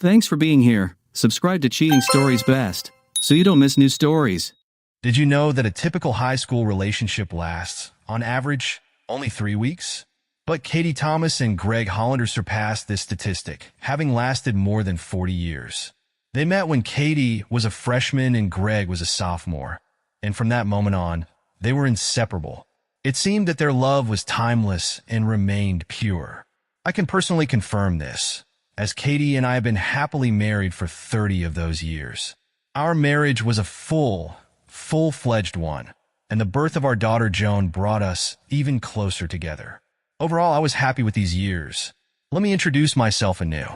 Thanks for being here. Subscribe to Cheating Stories Best, so you don't miss new stories. Did you know that a typical high school relationship lasts, on average, only 3 weeks? But Katie Thomas and Greg Hollander surpassed this statistic, having lasted more than 40 years. They met when Katie was a freshman and Greg was a sophomore, and from that moment on, they were inseparable. It seemed that their love was timeless and remained pure. I can personally confirm this, as Katie and I have been happily married for 30 of those years. Our marriage was a full-fledged one, and the birth of our daughter Joan brought us even closer together. Overall, I was happy with these years. Let me introduce myself anew.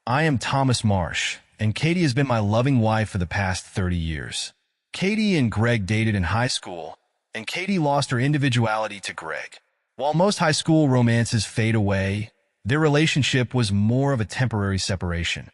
I am Thomas Marsh, and Katie has been my loving wife for the past 30 years. Katie and Greg dated in high school, and Katie lost her individuality to Greg. While most high school romances fade away, their relationship was more of a temporary separation.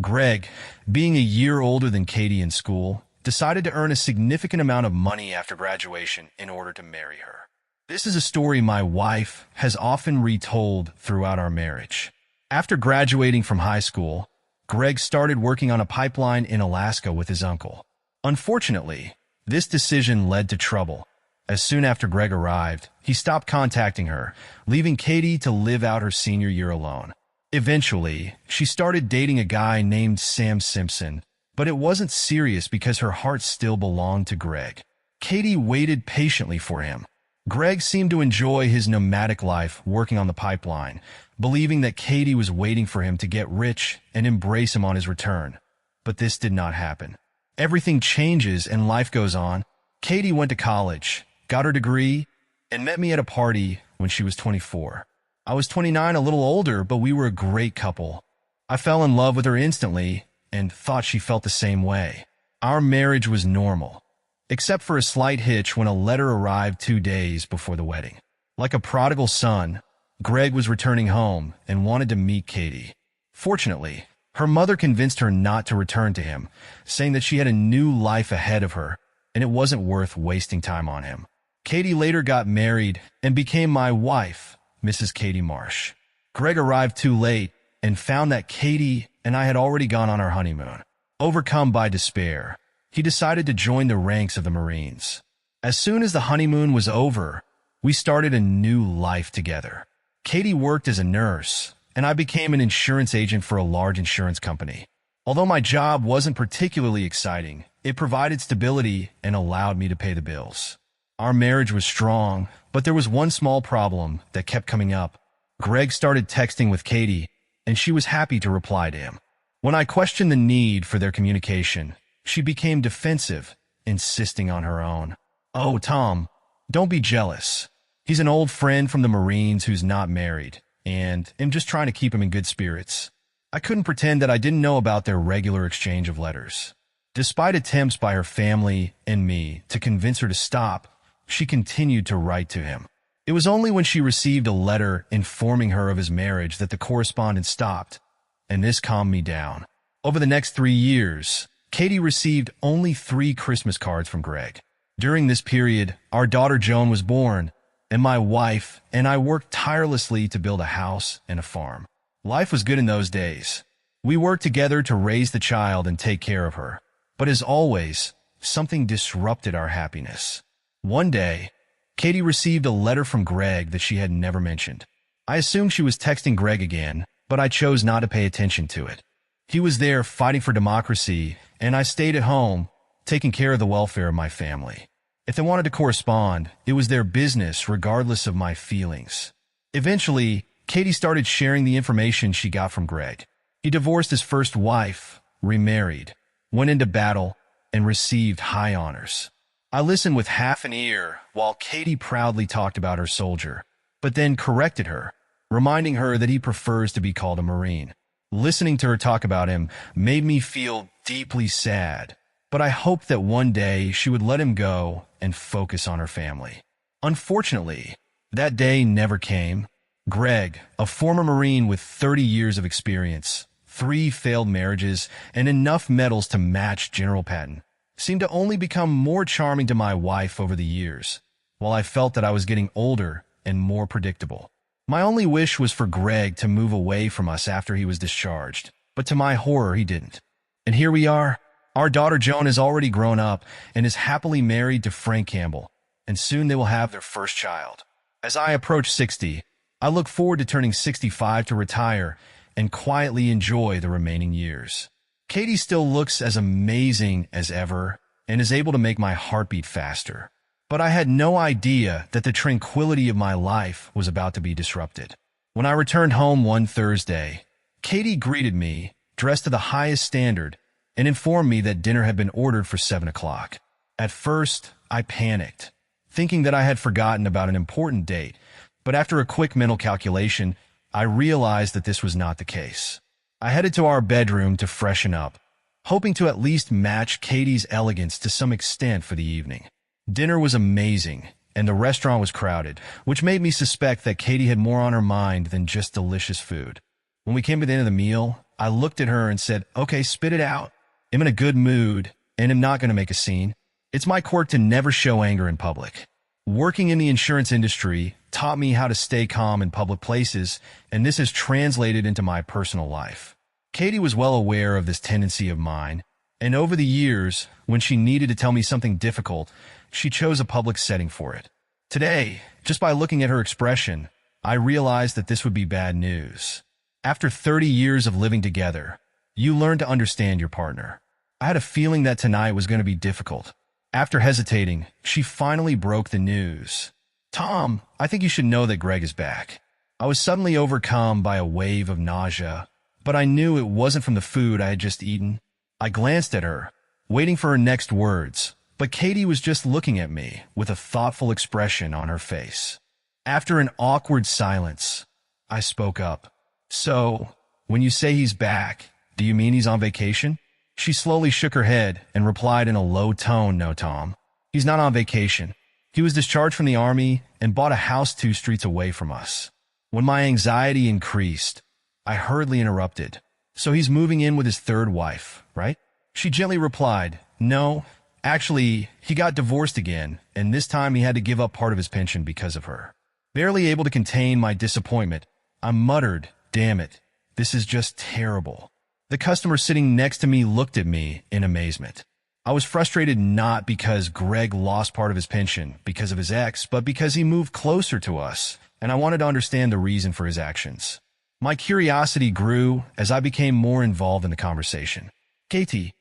Greg, being a year older than Katie in school, decided to earn a significant amount of money after graduation in order to marry her. This is a story my wife has often retold throughout our marriage. After graduating from high school, Greg started working on a pipeline in Alaska with his uncle. Unfortunately, this decision led to trouble. As soon after Greg arrived, he stopped contacting her, leaving Katie to live out her senior year alone. Eventually, she started dating a guy named Sam Simpson, but it wasn't serious because her heart still belonged to Greg. Katie waited patiently for him. Greg seemed to enjoy his nomadic life working on the pipeline, believing that Katie was waiting for him to get rich and embrace him on his return. But this did not happen. Everything changes and life goes on. Katie went to college, got her degree, and met me at a party when she was 24. I was 29, a little older, but we were a great couple. I fell in love with her instantly and thought she felt the same way. Our marriage was normal, except for a slight hitch when a letter arrived 2 days before the wedding. Like a prodigal son, Greg was returning home and wanted to meet Katie. Fortunately, her mother convinced her not to return to him, saying that she had a new life ahead of her and it wasn't worth wasting time on him. Katie later got married and became my wife, Mrs. Katie Marsh. Greg arrived too late and found that Katie and I had already gone on our honeymoon. Overcome by despair, he decided to join the ranks of the Marines. As soon as the honeymoon was over, we started a new life together. Katie worked as a nurse, and I became an insurance agent for a large insurance company. Although my job wasn't particularly exciting, it provided stability and allowed me to pay the bills. Our marriage was strong, but there was one small problem that kept coming up. Greg started texting with Katie, and she was happy to reply to him. When I questioned the need for their communication, she became defensive, insisting on her own. "Oh, Tom, don't be jealous. He's an old friend from the Marines who's not married, and I'm just trying to keep him in good spirits." I couldn't pretend that I didn't know about their regular exchange of letters. Despite attempts by her family and me to convince her to stop, she continued to write to him. It was only when she received a letter informing her of his marriage that the correspondence stopped, and this calmed me down. Over the next 3 years, Katie received only 3 Christmas cards from Greg. During this period, our daughter Joan was born, and my wife and I worked tirelessly to build a house and a farm. Life was good in those days. We worked together to raise the child and take care of her. But as always, something disrupted our happiness. One day, Katie received a letter from Greg that she had never mentioned. I assumed she was texting Greg again, but I chose not to pay attention to it. He was there fighting for democracy, and I stayed at home, taking care of the welfare of my family. If they wanted to correspond, it was their business regardless of my feelings. Eventually, Katie started sharing the information she got from Greg. He divorced his first wife, remarried, went into battle, and received high honors. I listened with half an ear while Katie proudly talked about her soldier, but then corrected her, reminding her that he prefers to be called a Marine. Listening to her talk about him made me feel deeply sad, but I hoped that one day she would let him go and focus on her family. Unfortunately, that day never came. Greg, a former Marine with 30 years of experience, 3 failed marriages, and enough medals to match General Patton, seemed to only become more charming to my wife over the years, while I felt that I was getting older and more predictable. My only wish was for Greg to move away from us after he was discharged. But to my horror, he didn't. And here we are. Our daughter Joan is already grown up and is happily married to Frank Campbell, and soon they will have their first child. As I approach 60, I look forward to turning 65 to retire and quietly enjoy the remaining years. Katie still looks as amazing as ever and is able to make my heart beat faster. But I had no idea that the tranquility of my life was about to be disrupted. When I returned home one Thursday, Katie greeted me, dressed to the highest standard, and informed me that dinner had been ordered for 7 o'clock. At first, I panicked, thinking that I had forgotten about an important date, but after a quick mental calculation, I realized that this was not the case. I headed to our bedroom to freshen up, hoping to at least match Katie's elegance to some extent for the evening. Dinner was amazing, and the restaurant was crowded, which made me suspect that Katie had more on her mind than just delicious food. When we came to the end of the meal, I looked at her and said, "Okay, spit it out. I'm in a good mood, and I'm not going to make a scene. It's my quirk to never show anger in public. Working in the insurance industry taught me how to stay calm in public places, and this has translated into my personal life." Katie was well aware of this tendency of mine, and over the years, when she needed to tell me something difficult, she chose a public setting for it. Today, just by looking at her expression, I realized that this would be bad news. After 30 years of living together, you learn to understand your partner. I had a feeling that tonight was going to be difficult. After hesitating, she finally broke the news. "Tom, I think you should know that Greg is back." I was suddenly overcome by a wave of nausea, but I knew it wasn't from the food I had just eaten. I glanced at her, waiting for her next words, but Katie was just looking at me with a thoughtful expression on her face. After an awkward silence, I spoke up. "So, when you say he's back, do you mean he's on vacation?" She slowly shook her head and replied in a low tone, "No, Tom. He's not on vacation. He was discharged from the army and bought a house 2 streets away from us." When my anxiety increased, I hurriedly interrupted. "So he's moving in with his 3rd wife, right?" She gently replied, "No, actually, he got divorced again, and this time he had to give up part of his pension because of her." Barely able to contain my disappointment, I muttered, "Damn it, this is just terrible." The customer sitting next to me looked at me in amazement. I was frustrated not because Greg lost part of his pension because of his ex, but because he moved closer to us, and I wanted to understand the reason for his actions. My curiosity grew as I became more involved in the conversation. "Katie,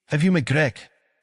have you met Greg?"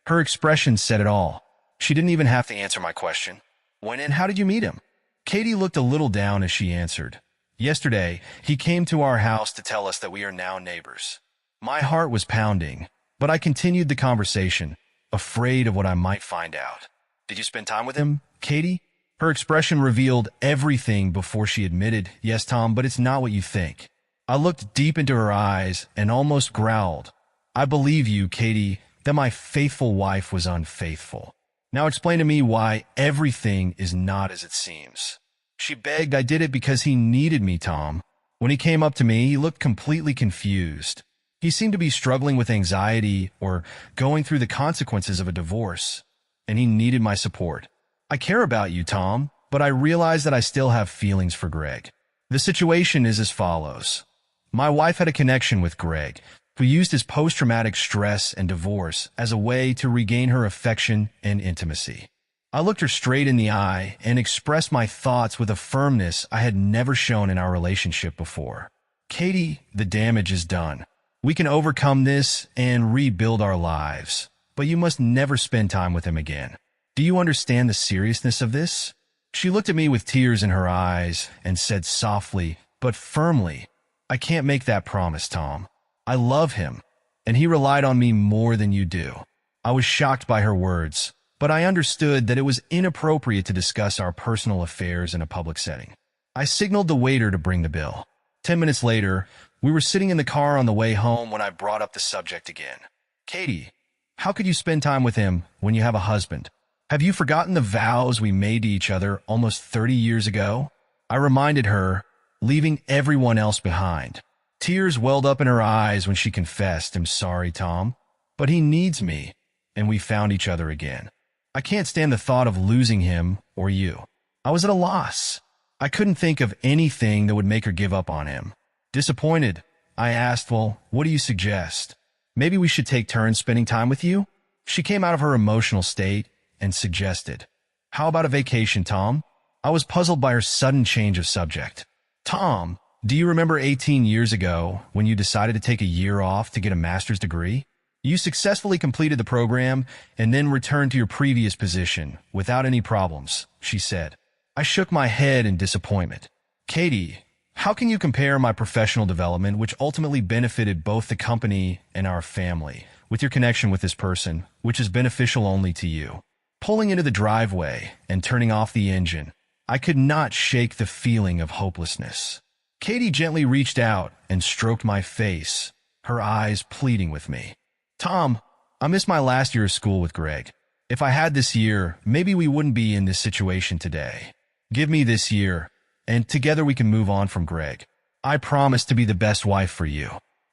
Her expression said it all. She didn't even have to answer my question. "When and how did you meet him?" Katie looked a little down as she answered. "Yesterday, he came to our house to tell us that we are now neighbors." My heart was pounding, but I continued the conversation, afraid of what I might find out. "Did you spend time with him, Katie?" Her expression revealed everything before she admitted, "Yes, Tom, but it's not what you think." I looked deep into her eyes and almost growled, "I believe you, Katie, that my faithful wife was unfaithful. Now explain to me why everything is not as it seems." She begged. "I did it because he needed me, Tom. When he came up to me, he looked completely confused. He seemed to be struggling with anxiety or going through the consequences of a divorce, and he needed my support. I care about you, Tom, but I realize that I still have feelings for Greg." The situation is as follows. My wife had a connection with Greg, who used his post-traumatic stress and divorce as a way to regain her affection and intimacy. I looked her straight in the eye and expressed my thoughts with a firmness I had never shown in our relationship before. "Katie, the damage is done. We can overcome this and rebuild our lives, but you must never spend time with him again. Do you understand the seriousness of this?" She looked at me with tears in her eyes and said softly but firmly, "I can't make that promise, Tom. I love him, and he relied on me more than you do." I was shocked by her words, but I understood that it was inappropriate to discuss our personal affairs in a public setting. I signaled the waiter to bring the bill. 10 minutes later, we were sitting in the car on the way home when I brought up the subject again. "Katie, how could you spend time with him when you have a husband? Have you forgotten the vows we made to each other almost 30 years ago?" I reminded her, leaving everyone else behind. Tears welled up in her eyes when she confessed, "I'm sorry, Tom, but he needs me, and we found each other again. I can't stand the thought of losing him or you." I was at a loss. I couldn't think of anything that would make her give up on him. Disappointed, I asked, well, what do you suggest? Maybe we should take turns spending time with you? She came out of her emotional state and suggested, how about a vacation, Tom? I was puzzled by her sudden change of subject. Tom, do you remember 18 years ago when you decided to take a year off to get a master's degree? You successfully completed the program and then returned to your previous position without any problems, she said. I shook my head in disappointment. Katie, how can you compare my professional development, which ultimately benefited both the company and our family, with your connection with this person, which is beneficial only to you? Pulling into the driveway and turning off the engine, I could not shake the feeling of hopelessness. Katie gently reached out and stroked my face, her eyes pleading with me. Tom, I missed my last year of school with Greg. If I had this year, maybe we wouldn't be in this situation today. Give me this year, and together we can move on from Greg. I promise to be the best wife for you.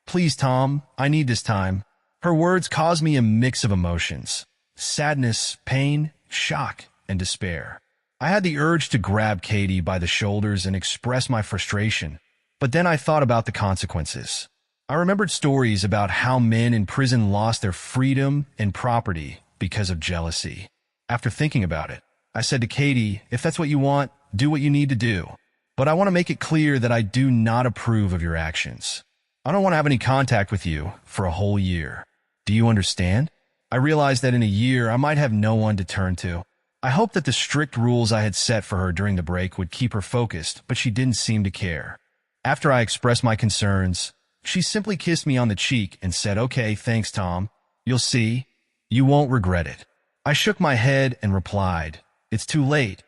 Please, Tom, I need this time. Her words caused me a mix of emotions: sadness, pain, shock, and despair. I had the urge to grab Katie by the shoulders and express my frustration, but then I thought about the consequences. I remembered stories about how men in prison lost their freedom and property because of jealousy. After thinking about it, I said to Katie, if that's what you want, do what you need to do. But I want to make it clear that I do not approve of your actions. I don't want to have any contact with you for a whole year. Do you understand? I realized that in a year I might have no one to turn to. I hoped that the strict rules I had set for her during the break would keep her focused, but she didn't seem to care. After I expressed my concerns, she simply kissed me on the cheek and said, okay, thanks, Tom. You'll see. You won't regret it. I shook my head and replied, it's too late.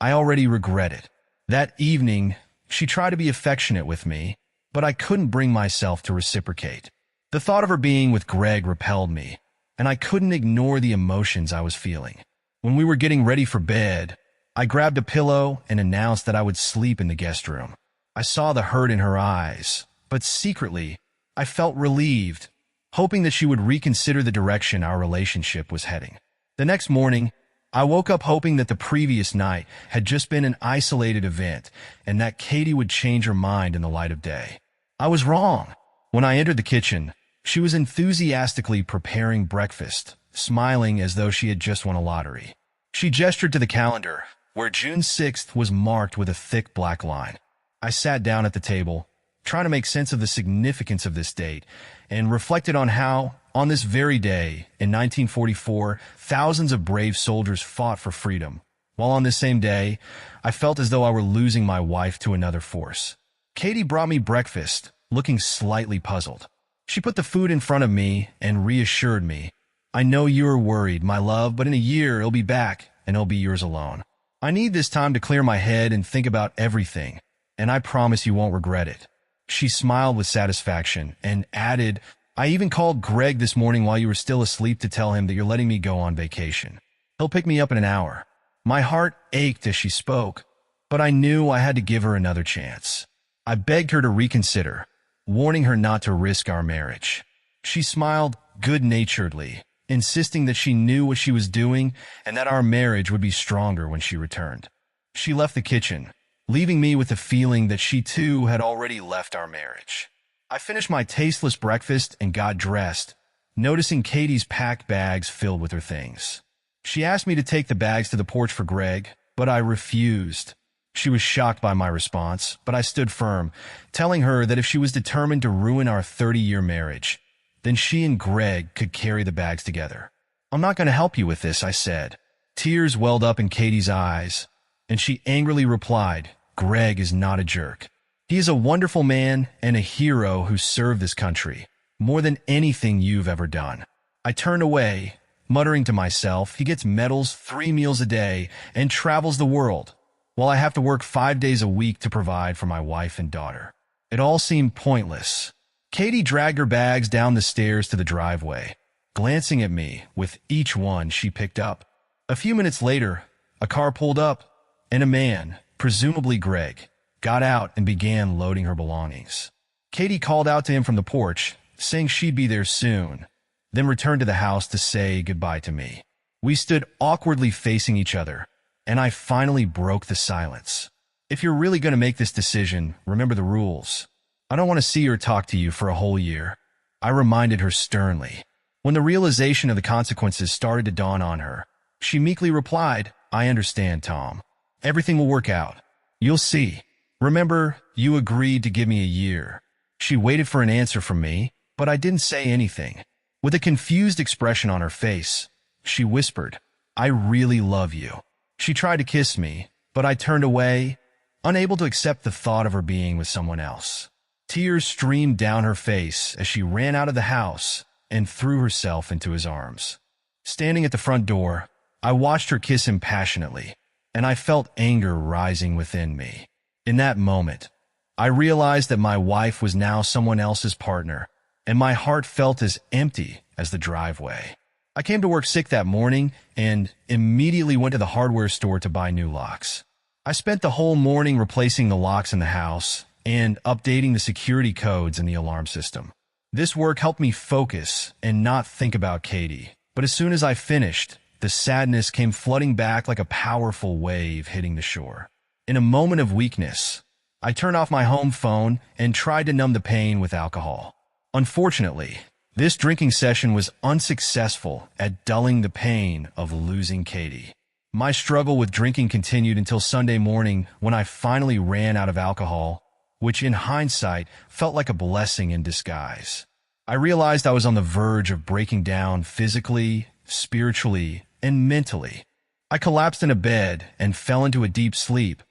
I already regret it. That evening, she tried to be affectionate with me, but I couldn't bring myself to reciprocate. The thought of her being with Greg repelled me, and I couldn't ignore the emotions I was feeling. When we were getting ready for bed, I grabbed a pillow and announced that I would sleep in the guest room. I saw the hurt in her eyes, but secretly, I felt relieved, hoping that she would reconsider the direction our relationship was heading. The next morning, I woke up hoping that the previous night had just been an isolated event and that Katie would change her mind in the light of day. I was wrong. When I entered the kitchen, she was enthusiastically preparing breakfast, smiling as though she had just won a lottery. She gestured to the calendar, where June 6th was marked with a thick black line. I sat down at the table, trying to make sense of the significance of this date, and reflected on how, on this very day, in 1944, thousands of brave soldiers fought for freedom, while on this same day, I felt as though I were losing my wife to another force. Katie brought me breakfast, looking slightly puzzled. She put the food in front of me and reassured me, I know you are worried, my love, but in a year it'll be back, and it'll be yours alone. I need this time to clear my head and think about everything, and I promise you won't regret it. She smiled with satisfaction and added, I even called Greg this morning while you were still asleep to tell him that you're letting me go on vacation. He'll pick me up in an hour. My heart ached as she spoke, but I knew I had to give her another chance. I begged her to reconsider, warning her not to risk our marriage. She smiled good-naturedly, insisting that she knew what she was doing and that our marriage would be stronger when she returned. She left the kitchen, leaving me with the feeling that she too had already left our marriage. I finished my tasteless breakfast and got dressed, noticing Katie's packed bags filled with her things. She asked me to take the bags to the porch for Greg, but I refused. She was shocked by my response, but I stood firm, telling her that if she was determined to ruin our 30-year marriage, then she and Greg could carry the bags together. I'm not going to help you with this, I said. Tears welled up in Katie's eyes, and she angrily replied, Greg is not a jerk. He is a wonderful man and a hero who served this country, more than anything you've ever done. I turned away, muttering to myself, he gets medals 3 meals a day and travels the world, while I have to work 5 days a week to provide for my wife and daughter. It all seemed pointless. Katie dragged her bags down the stairs to the driveway, glancing at me with each one she picked up. A few minutes later, a car pulled up, and a man, presumably Greg, got out and began loading her belongings. Katie called out to him from the porch, saying she'd be there soon, then returned to the house to say goodbye to me. We stood awkwardly facing each other, and I finally broke the silence. If you're really going to make this decision, remember the rules. I don't want to see or talk to you for a whole year, I reminded her sternly. When the realization of the consequences started to dawn on her, she meekly replied, I understand, Tom. Everything will work out. You'll see. Remember, you agreed to give me a year. She waited for an answer from me, but I didn't say anything. With a confused expression on her face, she whispered, I really love you. She tried to kiss me, but I turned away, unable to accept the thought of her being with someone else. Tears streamed down her face as she ran out of the house and threw herself into his arms. Standing at the front door, I watched her kiss him passionately, and I felt anger rising within me. In that moment, I realized that my wife was now someone else's partner, and my heart felt as empty as the driveway. I came to work sick that morning and immediately went to the hardware store to buy new locks. I spent the whole morning replacing the locks in the house and updating the security codes in the alarm system. This work helped me focus and not think about Katie, but as soon as I finished, the sadness came flooding back like a powerful wave hitting the shore. In a moment of weakness, I turned off my home phone and tried to numb the pain with alcohol. Unfortunately, this drinking session was unsuccessful at dulling the pain of losing Katie. My struggle with drinking continued until Sunday morning when I finally ran out of alcohol, which in hindsight felt like a blessing in disguise. I realized I was on the verge of breaking down physically, spiritually, and mentally. I collapsed in a bed and fell into a deep sleep,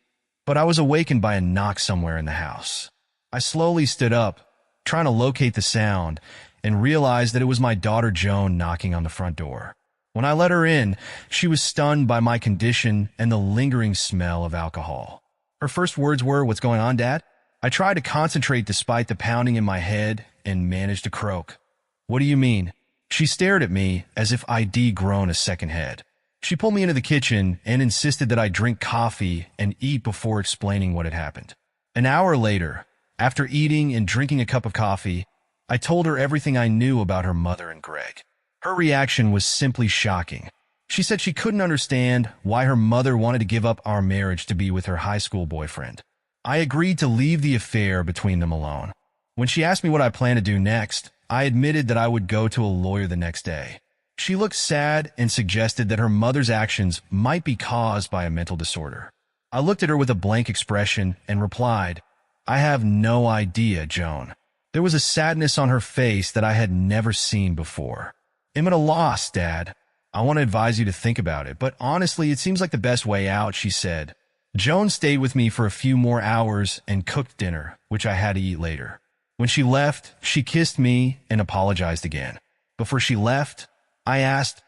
but I was awakened by a knock somewhere in the house. I slowly stood up, trying to locate the sound, and realized that it was my daughter Joan knocking on the front door. When I let her in, she was stunned by my condition and the lingering smell of alcohol. Her first words were, "What's going on, Dad?" I tried to concentrate despite the pounding in my head and managed to croak. "What do you mean?" She stared at me as if I'd grown a second head. She pulled me into the kitchen and insisted that I drink coffee and eat before explaining what had happened. An hour later, after eating and drinking a cup of coffee, I told her everything I knew about her mother and Greg. Her reaction was simply shocking. She said she couldn't understand why her mother wanted to give up our marriage to be with her high school boyfriend. I agreed to leave the affair between them alone. When she asked me what I planned to do next, I admitted that I would go to a lawyer the next day. She looked sad and suggested that her mother's actions might be caused by a mental disorder. I looked at her with a blank expression and replied, "I have no idea, Joan." There was a sadness on her face that I had never seen before. "I'm at a loss, Dad. I want to advise you to think about it, but honestly, it seems like the best way out," she said. Joan stayed with me for a few more hours and cooked dinner, which I had to eat later. When she left, she kissed me and apologized again. Before she left, I asked,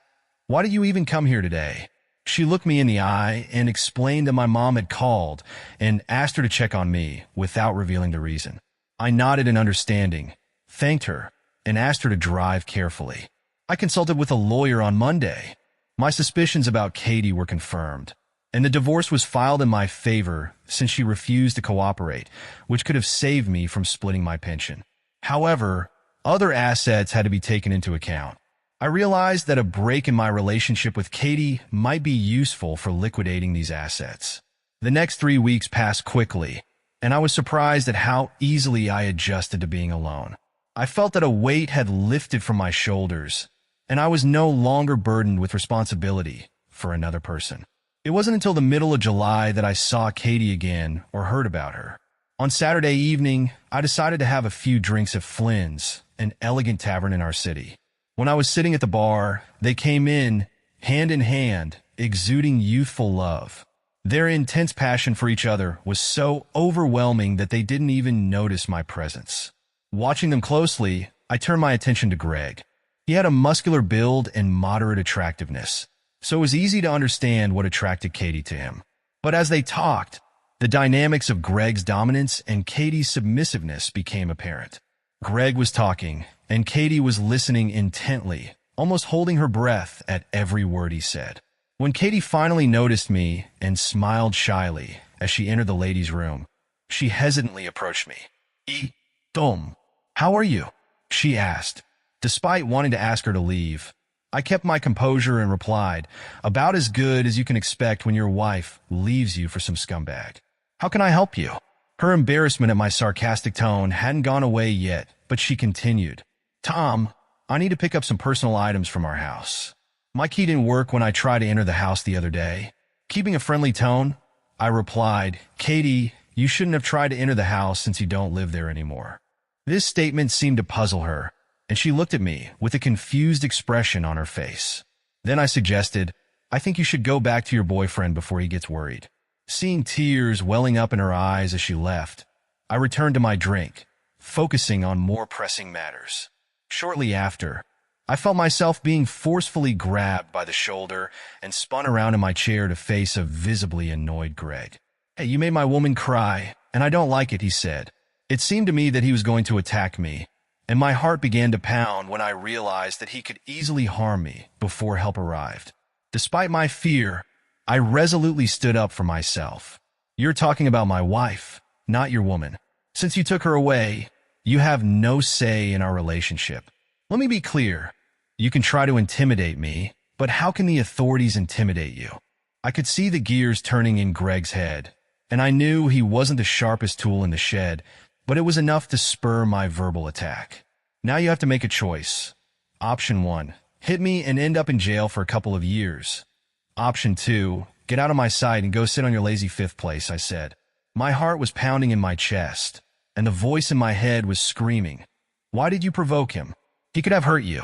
"Why did you even come here today?" She looked me in the eye and explained that my mom had called and asked her to check on me without revealing the reason. I nodded in understanding, thanked her, and asked her to drive carefully. I consulted with a lawyer on Monday. My suspicions about Katie were confirmed, and the divorce was filed in my favor since she refused to cooperate, which could have saved me from splitting my pension. However, other assets had to be taken into account. I realized that a break in my relationship with Katie might be useful for liquidating these assets. The next 3 weeks passed quickly, and I was surprised at how easily I adjusted to being alone. I felt that a weight had lifted from my shoulders, and I was no longer burdened with responsibility for another person. It wasn't until the middle of July that I saw Katie again or heard about her. On Saturday evening, I decided to have a few drinks at Flynn's, an elegant tavern in our city. When I was sitting at the bar, they came in hand, exuding youthful love. Their intense passion for each other was so overwhelming that they didn't even notice my presence. Watching them closely, I turned my attention to Greg. He had a muscular build and moderate attractiveness, so it was easy to understand what attracted Katie to him. But as they talked, the dynamics of Greg's dominance and Katie's submissiveness became apparent. Greg was talking, and Katie was listening intently, almost holding her breath at every word he said. When Katie finally noticed me and smiled shyly as she entered the ladies' room, she hesitantly approached me. Tom, how are you?" she asked. Despite wanting to ask her to leave, I kept my composure and replied, "About as good as you can expect when your wife leaves you for some scumbag. How can I help you?" Her embarrassment at my sarcastic tone hadn't gone away yet, but she continued. Tom, I need to pick up some personal items from our house. My key didn't work when I tried to enter the house the other day. Keeping a friendly tone, I replied, Katie, you shouldn't have tried to enter the house since you don't live there anymore. This statement seemed to puzzle her, and she looked at me with a confused expression on her face. Then I suggested, I think you should go back to your boyfriend before he gets worried. Seeing tears welling up in her eyes as she left, I returned to my drink, focusing on more pressing matters. Shortly after, I felt myself being forcefully grabbed by the shoulder and spun around in my chair to face a visibly annoyed Greg. Hey, you made my woman cry, and I don't like it, he said. It seemed to me that he was going to attack me, and my heart began to pound when I realized that he could easily harm me before help arrived. Despite my fear, I resolutely stood up for myself. You're talking about my wife, not your woman. Since you took her away, you have no say in our relationship. Let me be clear. You can try to intimidate me, but how can the authorities intimidate you? I could see the gears turning in Greg's head, and I knew he wasn't the sharpest tool in the shed, but it was enough to spur my verbal attack. Now you have to make a choice. Option 1, hit me and end up in jail for a couple of years. Option 2, get out of my sight and go sit on your lazy fifth place, I said. My heart was pounding in my chest, and the voice in my head was screaming, why did you provoke him? He could have hurt you.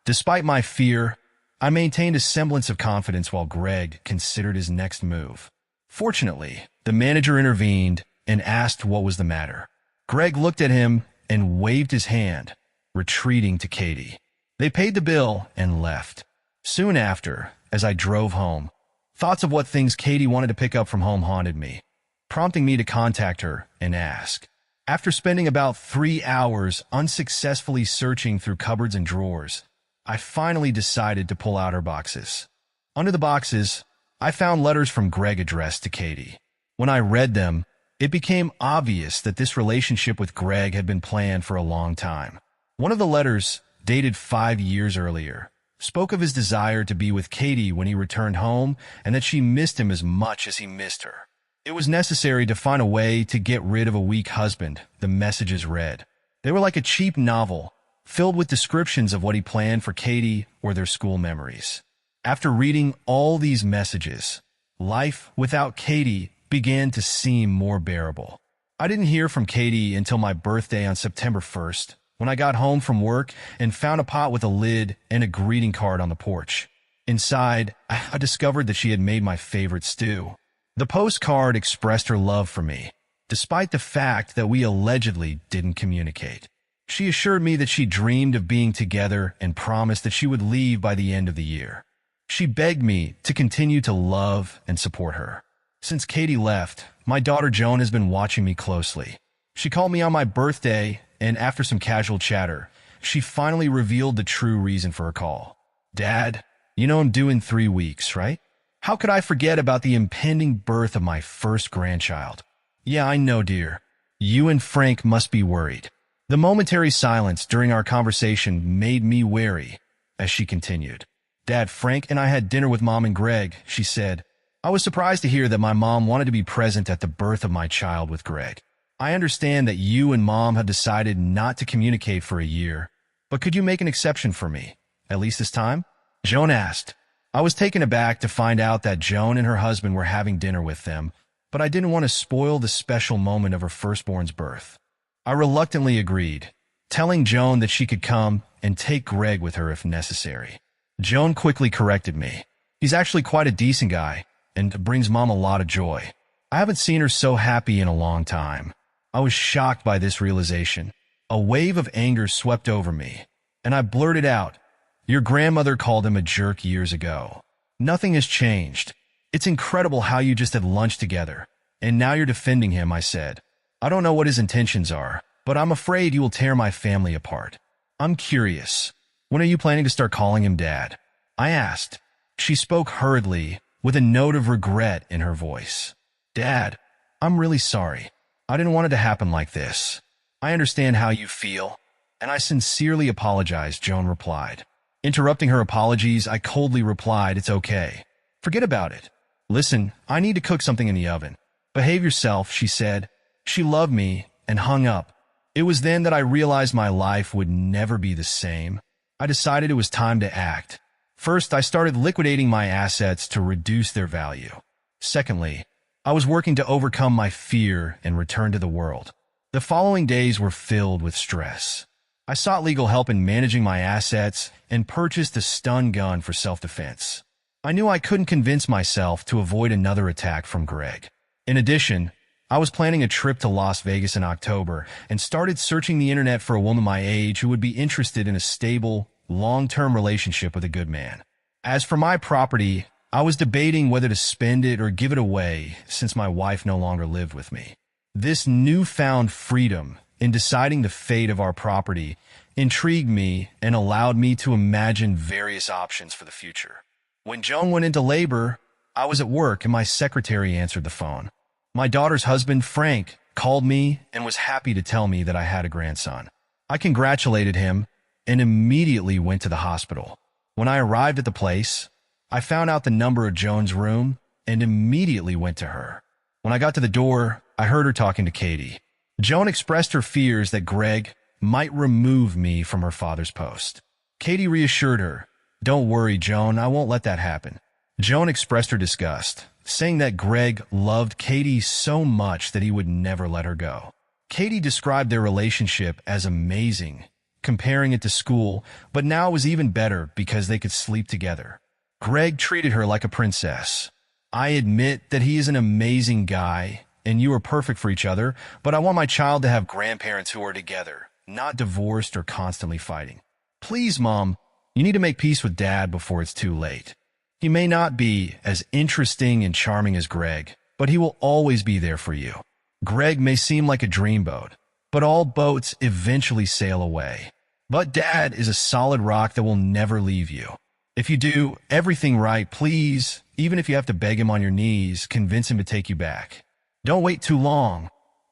Despite my fear, I maintained a semblance of confidence while Greg considered his next move. Fortunately, the manager intervened and asked what was the matter. Greg looked at him and waved his hand, retreating to Katie. They paid the bill and left. Soon after, as I drove home, thoughts of what things Katie wanted to pick up from home haunted me, prompting me to contact her and ask. After spending about 3 hours unsuccessfully searching through cupboards and drawers, I finally decided to pull out her boxes. Under the boxes, I found letters from Greg addressed to Katie. When I read them, it became obvious that this relationship with Greg had been planned for a long time. One of the letters, dated 5 years earlier, spoke of his desire to be with Katie when he returned home and that she missed him as much as he missed her. It was necessary to find a way to get rid of a weak husband, the messages read. They were like a cheap novel, filled with descriptions of what he planned for Katie or their school memories. After reading all these messages, life without Katie began to seem more bearable. I didn't hear from Katie until my birthday on September 1st, when I got home from work and found a pot with a lid and a greeting card on the porch. Inside, I discovered that she had made my favorite stew. The postcard expressed her love for me, despite the fact that we allegedly didn't communicate. She assured me that she dreamed of being together and promised that she would leave by the end of the year. She begged me to continue to love and support her. Since Katie left, my daughter Joan has been watching me closely. She called me on my birthday, and after some casual chatter, she finally revealed the true reason for her call. Dad, you know I'm due in 3 weeks, right? How could I forget about the impending birth of my first grandchild? Yeah, I know, dear. You and Frank must be worried. The momentary silence during our conversation made me wary, as she continued. Dad, Frank and I had dinner with Mom and Greg, she said. I was surprised to hear that my mom wanted to be present at the birth of my child with Greg. I understand that you and Mom have decided not to communicate for a year, but could you make an exception for me, at least this time? Joan asked. I was taken aback to find out that Joan and her husband were having dinner with them, but I didn't want to spoil the special moment of her firstborn's birth. I reluctantly agreed, telling Joan that she could come and take Greg with her if necessary. Joan quickly corrected me. He's actually quite a decent guy and brings Mom a lot of joy. I haven't seen her so happy in a long time. I was shocked by this realization. A wave of anger swept over me, and I blurted out, Your grandmother called him a jerk years ago. Nothing has changed. It's incredible how you just had lunch together, and now you're defending him, I said. I don't know what his intentions are, but I'm afraid you will tear my family apart. I'm curious. When are you planning to start calling him Dad? I asked. She spoke hurriedly, with a note of regret in her voice. Dad, I'm really sorry. I didn't want it to happen like this. I understand how you feel, and I sincerely apologize, Joan replied. Interrupting her apologies, I coldly replied, It's okay. Forget about it. Listen, I need to cook something in the oven. Behave yourself, she said. She loved me and hung up. It was then that I realized my life would never be the same. I decided it was time to act. First, I started liquidating my assets to reduce their value. Secondly, I was working to overcome my fear and return to the world. The following days were filled with stress. I sought legal help in managing my assets and purchased a stun gun for self-defense. I knew I couldn't convince myself to avoid another attack from Greg. In addition, I was planning a trip to Las Vegas in October and started searching the internet for a woman my age who would be interested in a stable, long-term relationship with a good man. As for my property, I was debating whether to spend it or give it away since my wife no longer lived with me. This newfound freedom in deciding the fate of our property intrigued me and allowed me to imagine various options for the future. When Joan went into labor, I was at work and my secretary answered the phone. My daughter's husband, Frank, called me and was happy to tell me that I had a grandson. I congratulated him and immediately went to the hospital. When I arrived at the place, I found out the number of Joan's room and immediately went to her. When I got to the door, I heard her talking to Katie. Joan expressed her fears that Greg might remove me from her father's post. Katie reassured her, "Don't worry, Joan, I won't let that happen." Joan expressed her disgust, saying that Greg loved Katie so much that he would never let her go. Katie described their relationship as amazing, comparing it to school, but now it was even better because they could sleep together. Greg treated her like a princess. "I admit that he is an amazing guy, and you are perfect for each other, but I want my child to have grandparents who are together, not divorced or constantly fighting. Please, Mom, you need to make peace with Dad before it's too late. He may not be as interesting and charming as Greg, but he will always be there for you. Greg may seem like a dreamboat, but all boats eventually sail away. But Dad is a solid rock that will never leave you. If you do everything right, please, even if you have to beg him on your knees, convince him to take you back. Don't wait too long,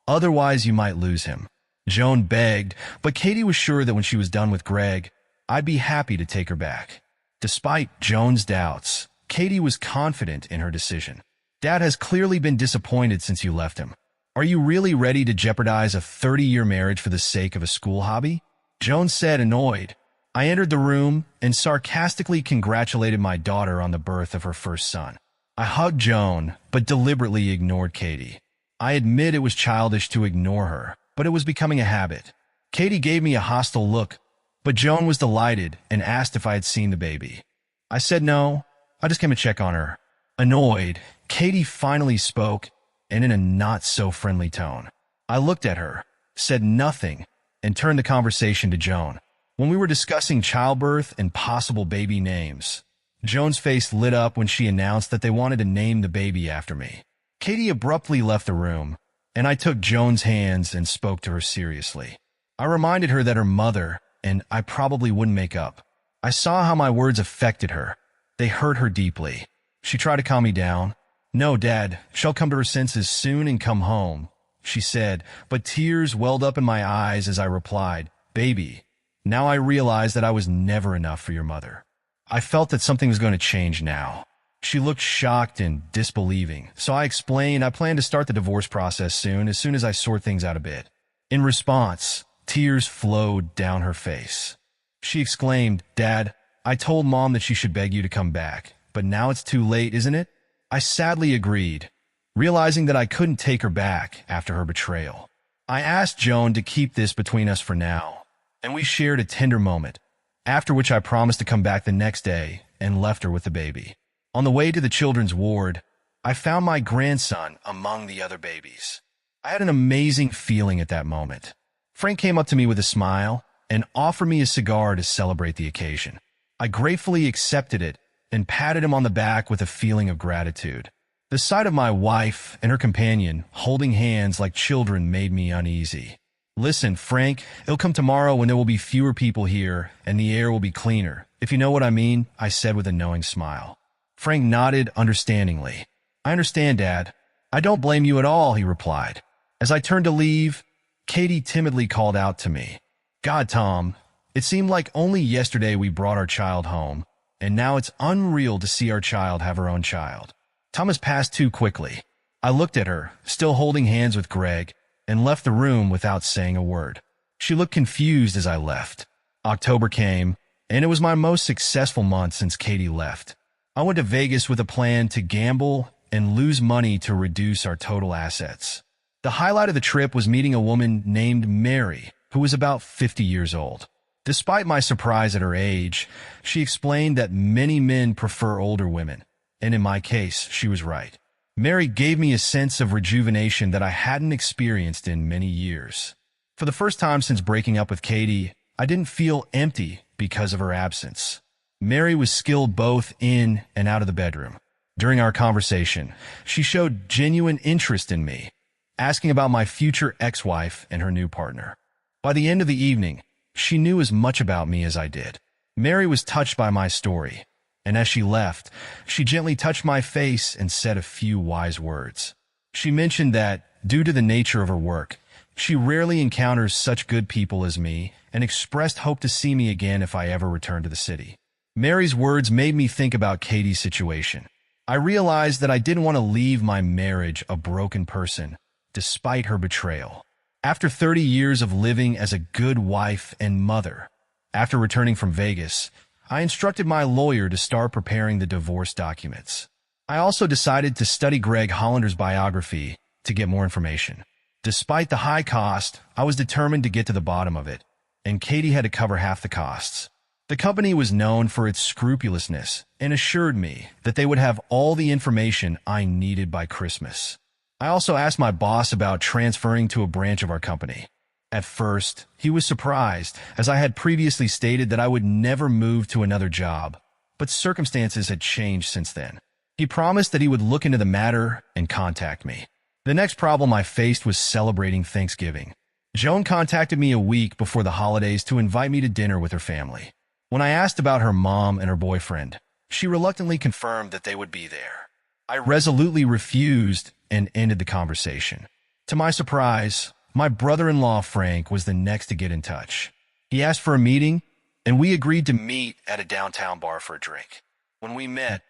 otherwise you might lose him." Joan begged, but Katie was sure that when she was done with Greg, I'd be happy to take her back. Despite Joan's doubts, Katie was confident in her decision. "Dad has clearly been disappointed since you left him. Are you really ready to jeopardize a 30-year marriage for the sake of a school hobby?" Joan said, annoyed. I entered the room and sarcastically congratulated my daughter on the birth of her first son. I hugged Joan, but deliberately ignored Katie. I admit it was childish to ignore her, but it was becoming a habit. Katie gave me a hostile look, but Joan was delighted and asked if I had seen the baby. I said no, I just came to check on her. Annoyed, Katie finally spoke, and in a not-so-friendly tone. I looked at her, said nothing, and turned the conversation to Joan. When we were discussing childbirth and possible baby names, Joan's face lit up when she announced that they wanted to name the baby after me. Katie abruptly left the room, and I took Joan's hands and spoke to her seriously. I reminded her that her mother and I probably wouldn't make up. I saw how my words affected her. They hurt her deeply. She tried to calm me down. "No, Dad, she'll come to her senses soon and come home," she said, but tears welled up in my eyes as I replied, "Baby, now I realize that I was never enough for your mother." I felt that something was going to change now. She looked shocked and disbelieving, so I explained I plan to start the divorce process soon as I sort things out a bit. In response, tears flowed down her face. She exclaimed, "Dad, I told Mom that she should beg you to come back, but now it's too late, isn't it?" I sadly agreed, realizing that I couldn't take her back after her betrayal. I asked Joan to keep this between us for now, and we shared a tender moment, after which I promised to come back the next day and left her with the baby. On the way to the children's ward, I found my grandson among the other babies. I had an amazing feeling at that moment. Frank came up to me with a smile and offered me a cigar to celebrate the occasion. I gratefully accepted it and patted him on the back with a feeling of gratitude. The sight of my wife and her companion holding hands like children made me uneasy. "Listen, Frank, it'll come tomorrow when there will be fewer people here and the air will be cleaner, if you know what I mean," I said with a knowing smile. Frank nodded understandingly. "I understand, Dad. I don't blame you at all," he replied. As I turned to leave, Katie timidly called out to me, "God, Tom, it seemed like only yesterday we brought our child home, and now it's unreal to see our child have her own child. Time has passed too quickly." I looked at her, still holding hands with Greg, and left the room without saying a word. She looked confused as I left. October came, and it was my most successful month since Katie left. I went to Vegas with a plan to gamble and lose money to reduce our total assets. The highlight of the trip was meeting a woman named Mary, who was about 50 years old. Despite my surprise at her age, she explained that many men prefer older women, and in my case, she was right. Mary gave me a sense of rejuvenation that I hadn't experienced in many years. For the first time since breaking up with Katie, I didn't feel empty because of her absence. Mary was skilled both in and out of the bedroom. During our conversation, she showed genuine interest in me, asking about my future ex-wife and her new partner. By the end of the evening, she knew as much about me as I did. Mary was touched by my story, and as she left, she gently touched my face and said a few wise words. She mentioned that, due to the nature of her work, she rarely encounters such good people as me and expressed hope to see me again if I ever return to the city. Mary's words made me think about Katie's situation. I realized that I didn't want to leave my marriage a broken person, despite her betrayal. After 30 years of living as a good wife and mother, after returning from Vegas, I instructed my lawyer to start preparing the divorce documents. I also decided to study Greg Hollander's biography to get more information. Despite the high cost, I was determined to get to the bottom of it, and Katie had to cover half the costs. The company was known for its scrupulousness and assured me that they would have all the information I needed by Christmas. I also asked my boss about transferring to a branch of our company. At first, he was surprised, as I had previously stated that I would never move to another job, but circumstances had changed since then. He promised that he would look into the matter and contact me. The next problem I faced was celebrating Thanksgiving. Joan contacted me a week before the holidays to invite me to dinner with her family. When I asked about her mom and her boyfriend, she reluctantly confirmed that they would be there. I resolutely refused and ended the conversation. To my surprise, my brother-in-law Frank was the next to get in touch. He asked for a meeting, and we agreed to meet at a downtown bar for a drink. When we met,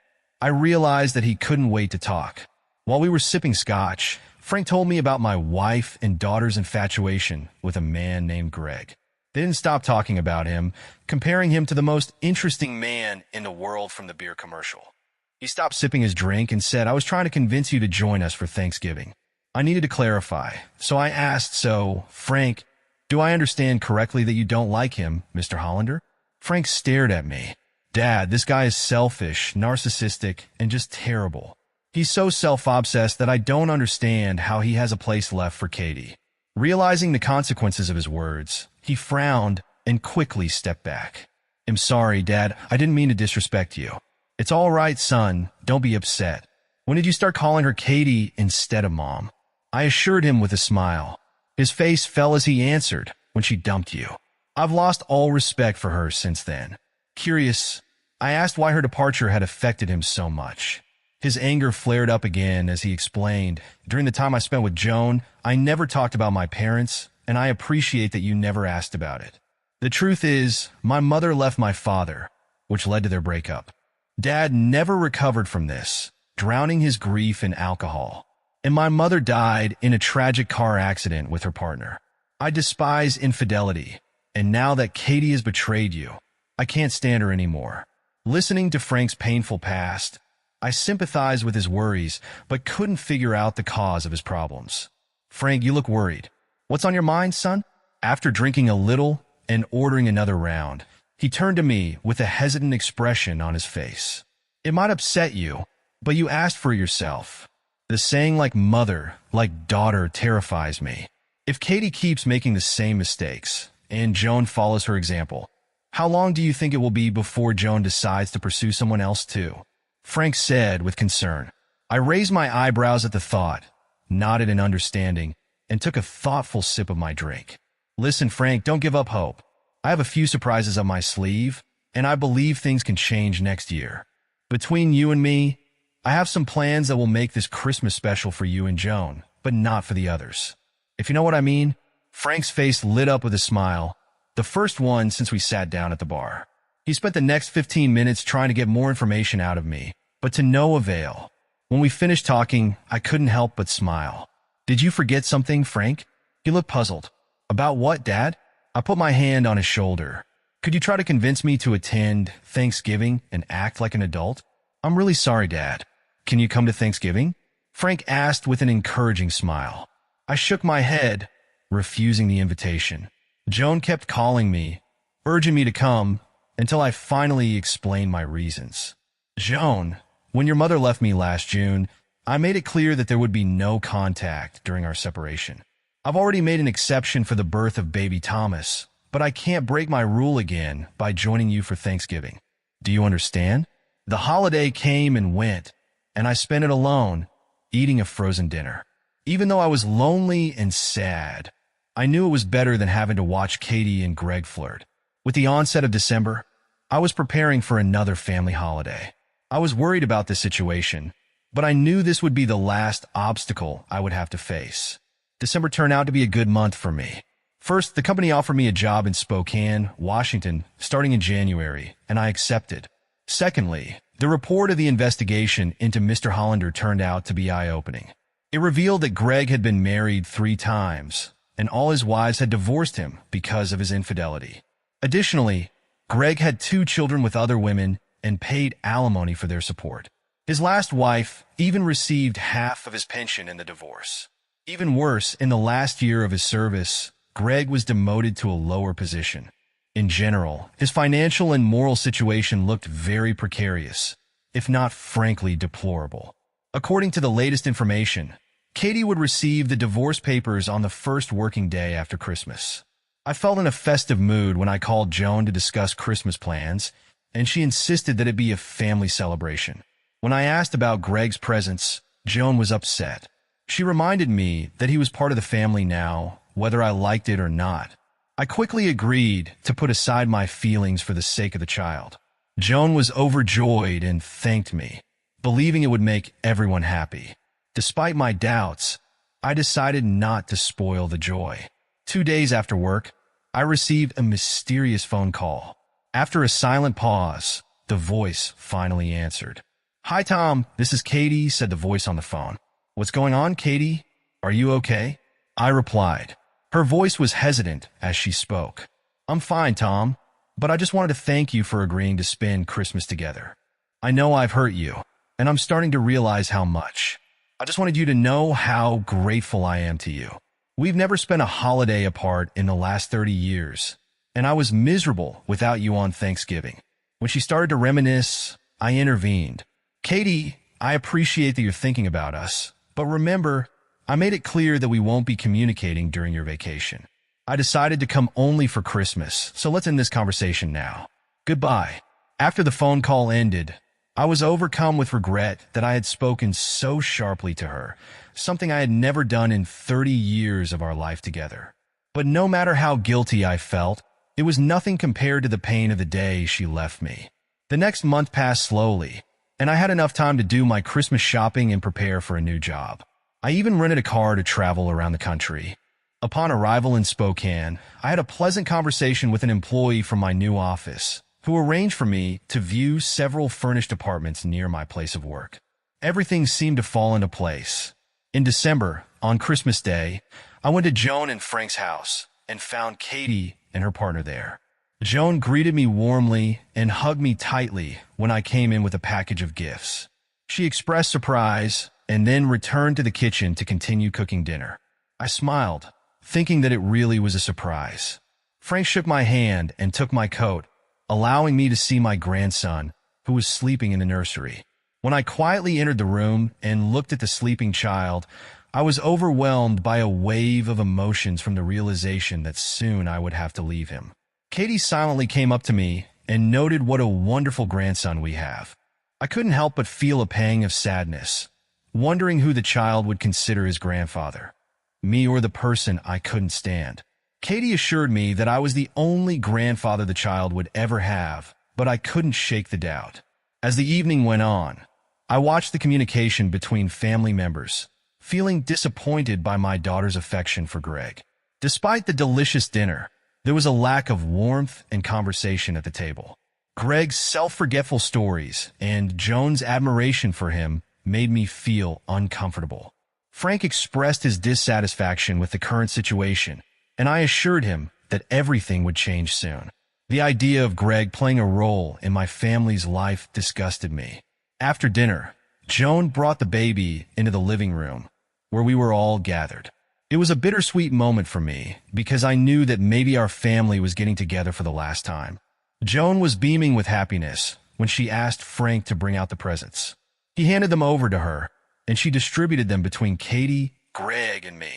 I realized that he couldn't wait to talk. While we were sipping scotch, Frank told me about my wife and daughter's infatuation with a man named Greg. They didn't stop talking about him, comparing him to the most interesting man in the world from the beer commercial. He stopped sipping his drink and said, "I was trying to convince you to join us for Thanksgiving." I needed to clarify, so I asked, "So, Frank, do I understand correctly that you don't like him, Mr. Hollander?" Frank stared at me. "Dad, this guy is selfish, narcissistic, and just terrible. He's so self-obsessed that I don't understand how he has a place left for Katie." Realizing the consequences of his words, he frowned and quickly stepped back. "I'm sorry, Dad. I didn't mean to disrespect you." "It's all right, son. Don't be upset. When did you start calling her Katie instead of Mom?" I assured him with a smile. His face fell as he answered, "When she dumped you." I've lost all respect for her since then. Curious, I asked why her departure had affected him so much. His anger flared up again as he explained, "During the time I spent with Joan, I never talked about my parents, and I appreciate that you never asked about it. The truth is, my mother left my father, which led to their breakup. Dad never recovered from this, drowning his grief in alcohol. And my mother died in a tragic car accident with her partner. I despise infidelity, and now that Katie has betrayed you, I can't stand her anymore." Listening to Frank's painful past, I sympathized with his worries, but couldn't figure out the cause of his problems. "Frank, you look worried. What's on your mind, son?" After drinking a little and ordering another round, he turned to me with a hesitant expression on his face. "It might upset you, but you asked for it yourself. The saying like mother, like daughter terrifies me. If Katie keeps making the same mistakes, and Joan follows her example, how long do you think it will be before Joan decides to pursue someone else too?" Frank said with concern. I raised my eyebrows at the thought, nodded in understanding, and took a thoughtful sip of my drink. "Listen, Frank, don't give up hope. I have a few surprises up my sleeve, and I believe things can change next year. Between you and me, I have some plans that will make this Christmas special for you and Joan, but not for the others. If you know what I mean." Frank's face lit up with a smile, the first one since we sat down at the bar. He spent the next 15 minutes trying to get more information out of me, but to no avail. When we finished talking, I couldn't help but smile. "Did you forget something, Frank?" He looked puzzled. About what, Dad? I put my hand on his shoulder. Could you try to convince me to attend Thanksgiving and act like an adult? I'm really sorry, Dad. Can you come to Thanksgiving? Frank asked with an encouraging smile. I shook my head, refusing the invitation. Joan kept calling me, urging me to come, until I finally explained my reasons. Joan, when your mother left me last June, I made it clear that there would be no contact during our separation. I've already made an exception for the birth of baby Thomas, but I can't break my rule again by joining you for Thanksgiving. Do you understand? The holiday came and went, and I spent it alone, eating a frozen dinner. Even though I was lonely and sad, I knew it was better than having to watch Katie and Greg flirt. With the onset of December, I was preparing for another family holiday. I was worried about this situation, but I knew this would be the last obstacle I would have to face. December turned out to be a good month for me. First, the company offered me a job in Spokane, Washington, starting in January, and I accepted. Secondly, the report of the investigation into Mr. Hollander turned out to be eye-opening. It revealed that Greg had been married 3 times, and all his wives had divorced him because of his infidelity. Additionally, Greg had 2 children with other women and paid alimony for their support. His last wife even received half of his pension in the divorce. Even worse, in the last year of his service, Greg was demoted to a lower position. In general, his financial and moral situation looked very precarious, if not frankly deplorable. According to the latest information, Katie would receive the divorce papers on the first working day after Christmas. I felt in a festive mood when I called Joan to discuss Christmas plans, and she insisted that it be a family celebration. When I asked about Greg's presence, Joan was upset. She reminded me that he was part of the family now, whether I liked it or not. I quickly agreed to put aside my feelings for the sake of the child. Joan was overjoyed and thanked me, believing it would make everyone happy. Despite my doubts, I decided not to spoil the joy. 2 days after work, I received a mysterious phone call. After a silent pause, the voice finally answered. "Hi, Tom. This is Katie," said the voice on the phone. "What's going on, Katie? Are you okay?" I replied. Her voice was hesitant as she spoke. "I'm fine, Tom, but I just wanted to thank you for agreeing to spend Christmas together. I know I've hurt you, and I'm starting to realize how much. I just wanted you to know how grateful I am to you. We've never spent a holiday apart in the last 30 years, and I was miserable without you on Thanksgiving." When she started to reminisce, I intervened. "Katie, I appreciate that you're thinking about us, but remember, I made it clear that we won't be communicating during your vacation. I decided to come only for Christmas, so let's end this conversation now. Goodbye." After the phone call ended, I was overcome with regret that I had spoken so sharply to her, something I had never done in 30 years of our life together. But no matter how guilty I felt, it was nothing compared to the pain of the day she left me. The next month passed slowly, and I had enough time to do my Christmas shopping and prepare for a new job. I even rented a car to travel around the country. Upon arrival in Spokane, I had a pleasant conversation with an employee from my new office, who arranged for me to view several furnished apartments near my place of work. Everything seemed to fall into place. In December, on Christmas Day, I went to Joan and Frank's house and found Katie and her partner there. Joan greeted me warmly and hugged me tightly when I came in with a package of gifts. She expressed surprise and then returned to the kitchen to continue cooking dinner. I smiled, thinking that it really was a surprise. Frank shook my hand and took my coat, allowing me to see my grandson, who was sleeping in the nursery. When I quietly entered the room and looked at the sleeping child, I was overwhelmed by a wave of emotions from the realization that soon I would have to leave him. Katie silently came up to me and noted what a wonderful grandson we have. I couldn't help but feel a pang of sadness, wondering who the child would consider his grandfather, me or the person I couldn't stand. Katie assured me that I was the only grandfather the child would ever have, but I couldn't shake the doubt. As the evening went on, I watched the communication between family members, feeling disappointed by my daughter's affection for Greg. Despite the delicious dinner, there was a lack of warmth and conversation at the table. Greg's self-forgetful stories and Joan's admiration for him made me feel uncomfortable. Frank expressed his dissatisfaction with the current situation, and I assured him that everything would change soon. The idea of Greg playing a role in my family's life disgusted me. After dinner, Joan brought the baby into the living room, where we were all gathered. It was a bittersweet moment for me, because I knew that maybe our family was getting together for the last time. Joan was beaming with happiness when she asked Frank to bring out the presents. He handed them over to her, and she distributed them between Katie, Greg, and me.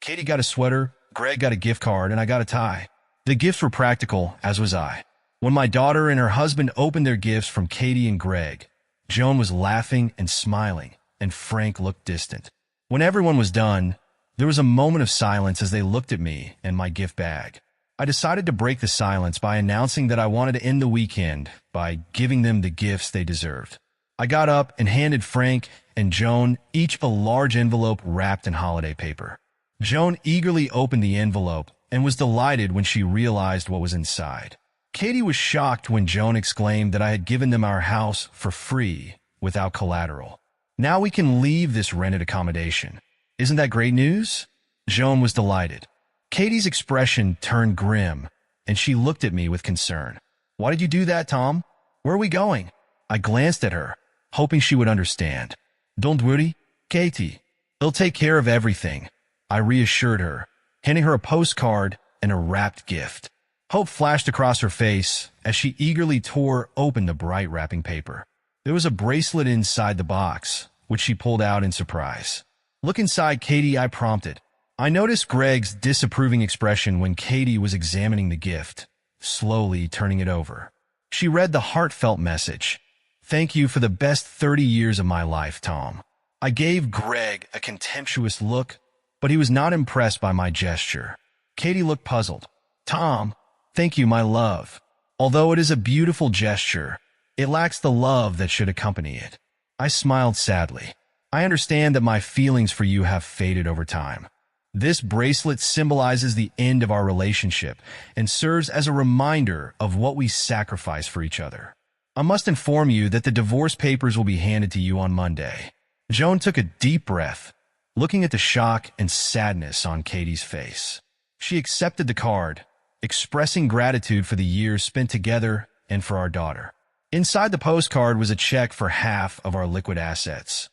Katie got a sweater, Greg got a gift card, and I got a tie. The gifts were practical, as was I. When my daughter and her husband opened their gifts from Katie and Greg, Joan was laughing and smiling, and Frank looked distant. When everyone was done, there was a moment of silence as they looked at me and my gift bag. I decided to break the silence by announcing that I wanted to end the weekend by giving them the gifts they deserved. I got up and handed Frank and Joan each a large envelope wrapped in holiday paper. Joan eagerly opened the envelope and was delighted when she realized what was inside. Katie was shocked when Joan exclaimed that I had given them our house for free without collateral. Now we can leave this rented accommodation. Isn't that great news? Joan was delighted. Katie's expression turned grim, and she looked at me with concern. Why did you do that, Tom? Where are we going? I glanced at her, hoping she would understand. Don't worry, Katie. They'll take care of everything, I reassured her, handing her a postcard and a wrapped gift. Hope flashed across her face as she eagerly tore open the bright wrapping paper. There was a bracelet inside the box, which she pulled out in surprise. Look inside, Katie, I prompted. I noticed Greg's disapproving expression when Katie was examining the gift, slowly turning it over. She read the heartfelt message. Thank you for the best 30 years of my life, Tom. I gave Greg a contemptuous look, but he was not impressed by my gesture. Katie looked puzzled. Tom, thank you, my love. Although it is a beautiful gesture, it lacks the love that should accompany it. I smiled sadly. I understand that my feelings for you have faded over time. This bracelet symbolizes the end of our relationship and serves as a reminder of what we sacrifice for each other. I must inform you that the divorce papers will be handed to you on Monday. Joan took a deep breath, looking at the shock and sadness on Katie's face. She accepted the card, expressing gratitude for the years spent together and for our daughter. Inside the postcard was a check for half of our liquid assets.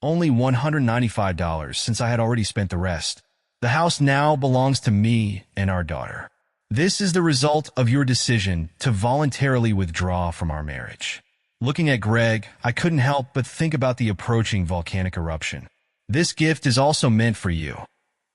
Only $195 since I had already spent the rest. The house now belongs to me and our daughter. This is the result of your decision to voluntarily withdraw from our marriage. Looking at Greg, I couldn't help but think about the approaching volcanic eruption. This gift is also meant for you.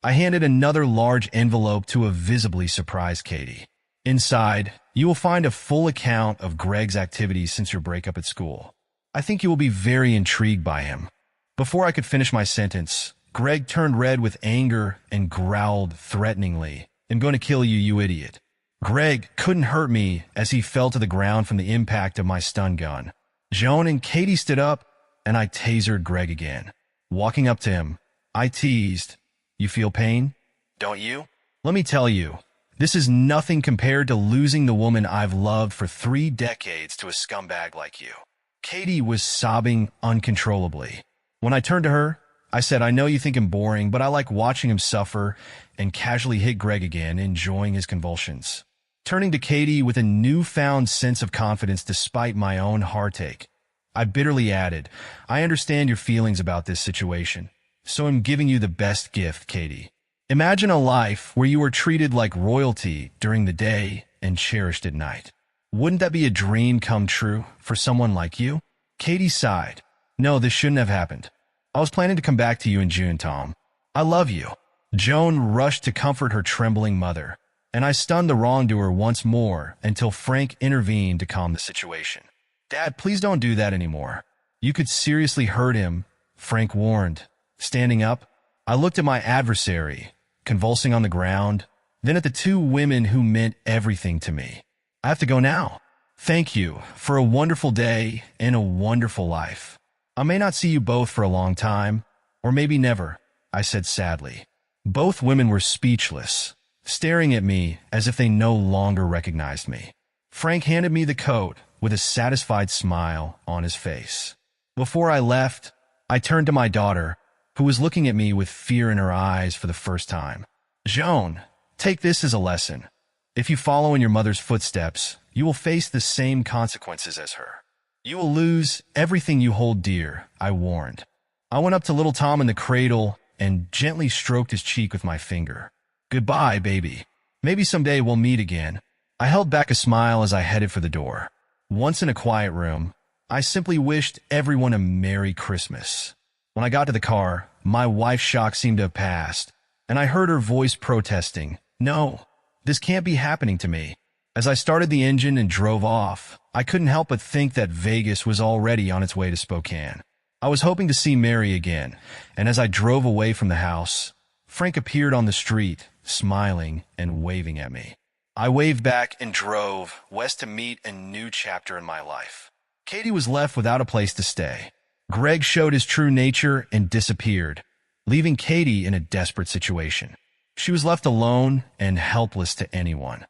I handed another large envelope to a visibly surprised Katie. Inside, you will find a full account of Greg's activities since your breakup at school. I think you will be very intrigued by him. Before I could finish my sentence, Greg turned red with anger and growled threateningly, I'm going to kill you, you idiot. Greg couldn't hurt me as he fell to the ground from the impact of my stun gun. Joan and Katie stood up, and I tasered Greg again. Walking up to him, I teased, You feel pain? Don't you? Let me tell you, this is nothing compared to losing the woman I've loved for 3 decades to a scumbag like you. Katie was sobbing uncontrollably. When I turned to her, I said, I know you think I'm boring, but I like watching him suffer, and casually hit Greg again, enjoying his convulsions. Turning to Katie with a newfound sense of confidence despite my own heartache, I bitterly added, I understand your feelings about this situation, so I'm giving you the best gift, Katie. Imagine a life where you were treated like royalty during the day and cherished at night. Wouldn't that be a dream come true for someone like you? Katie sighed. No, this shouldn't have happened. I was planning to come back to you in June, Tom. I love you. Joan rushed to comfort her trembling mother, and I stunned the wrongdoer once more until Frank intervened to calm the situation. Dad, please don't do that anymore. You could seriously hurt him, Frank warned. Standing up, I looked at my adversary, convulsing on the ground, then at the 2 women who meant everything to me. I have to go now. Thank you for a wonderful day and a wonderful life. I may not see you both for a long time, or maybe never, I said sadly. Both women were speechless, staring at me as if they no longer recognized me. Frank handed me the coat with a satisfied smile on his face. Before I left, I turned to my daughter, who was looking at me with fear in her eyes for the first time. "Joan, take this as a lesson. If you follow in your mother's footsteps, you will face the same consequences as her. You will lose everything you hold dear," I warned. I went up to little Tom in the cradle and gently stroked his cheek with my finger. "Goodbye, baby. Maybe someday we'll meet again." I held back a smile as I headed for the door. Once in a quiet room, I simply wished everyone a Merry Christmas. When I got to the car, my wife's shock seemed to have passed, and I heard her voice protesting, "No, this can't be happening to me." As I started the engine and drove off, I couldn't help but think that Vegas was already on its way to Spokane. I was hoping to see Mary again, and as I drove away from the house, Frank appeared on the street, smiling and waving at me. I waved back and drove west to meet a new chapter in my life. Katie was left without a place to stay. Greg showed his true nature and disappeared, leaving Katie in a desperate situation. She was left alone and helpless to anyone.